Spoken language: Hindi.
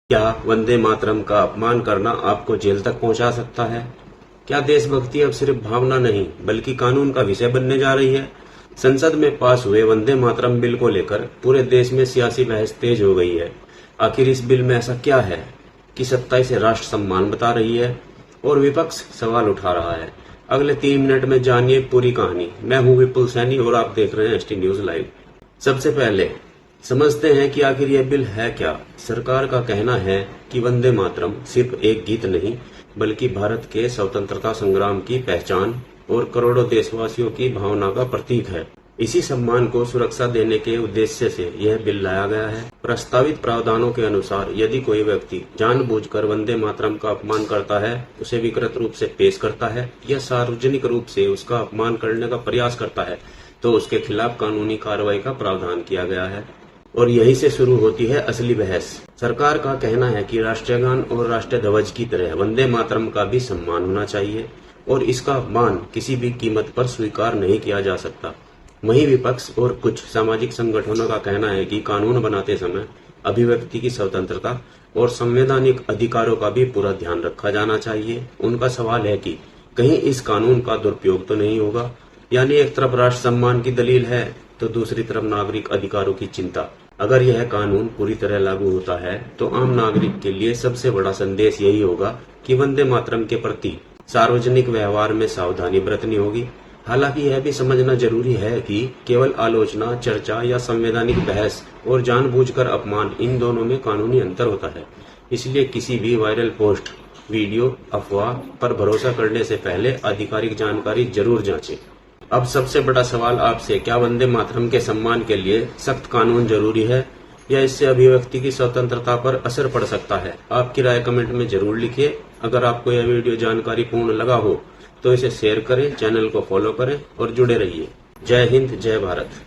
क्या वंदे मातरम का अपमान करना आपको जेल तक पहुंचा सकता है? क्या देशभक्ति अब सिर्फ भावना नहीं बल्कि कानून का विषय बनने जा रही है? संसद में पास हुए वंदे मातरम बिल को लेकर पूरे देश में सियासी बहस तेज हो गई है। आखिर इस बिल में ऐसा क्या है कि सत्ता इसे राष्ट्र सम्मान बता रही है और विपक्ष सवाल उठा रहा है? अगले 3 मिनट में जानिए पूरी कहानी। मैं हूं विपुल सैनी और आप देख रहे हैं एसटी न्यूज लाइव। सबसे पहले समझते हैं कि आखिर यह बिल है क्या। सरकार का कहना है कि वंदे मातरम सिर्फ एक गीत नहीं बल्कि भारत के स्वतंत्रता संग्राम की पहचान और करोड़ों देशवासियों की भावना का प्रतीक है। इसी सम्मान को सुरक्षा देने के उद्देश्य से यह बिल लाया गया है। प्रस्तावित प्रावधानों के अनुसार यदि कोई व्यक्ति जानबूझकर वंदे मातरम का अपमान करता है, उसे विकृत रूप से पेश करता है या सार्वजनिक रूप से उसका अपमान करने का प्रयास करता है तो उसके खिलाफ कानूनी कार्रवाई का प्रावधान किया गया है। और यहीं से शुरू होती है असली बहस। सरकार का कहना है कि राष्ट्रीय गान और राष्ट्रीय ध्वज की तरह वंदे मातरम का भी सम्मान होना चाहिए और इसका अपमान किसी भी कीमत पर स्वीकार नहीं किया जा सकता। वहीं विपक्ष और कुछ सामाजिक संगठनों का कहना है कि कानून बनाते समय अभिव्यक्ति की स्वतंत्रता और संवैधानिक अधिकारों का भी पूरा ध्यान रखा जाना चाहिए। उनका सवाल है कि कहीं इस कानून का दुरुपयोग तो नहीं होगा। यानी एक तरफ राष्ट्र सम्मान की दलील है तो दूसरी तरफ नागरिक अधिकारों की चिंता। अगर यह कानून पूरी तरह लागू होता है तो आम नागरिक के लिए सबसे बड़ा संदेश यही होगा कि वंदे मातरम के प्रति सार्वजनिक व्यवहार में सावधानी बरतनी होगी। हालांकि यह भी समझना जरूरी है कि केवल आलोचना, चर्चा या संवैधानिक बहस और जानबूझकर अपमान, इन दोनों में कानूनी अंतर होता है। इसलिए किसी भी वायरल पोस्ट, वीडियो, अफवाह पर भरोसा करने से पहले आधिकारिक जानकारी जरूर जांचें। अब सबसे बड़ा सवाल आपसे, क्या वंदे मातरम के सम्मान के लिए सख्त कानून जरूरी है या इससे अभिव्यक्ति की स्वतंत्रता पर असर पड़ सकता है? आपकी राय कमेंट में जरूर लिखिए। अगर आपको यह वीडियो जानकारी पूर्ण लगा हो तो इसे शेयर करें, चैनल को फॉलो करें और जुड़े रहिए। जय हिंद, जय भारत।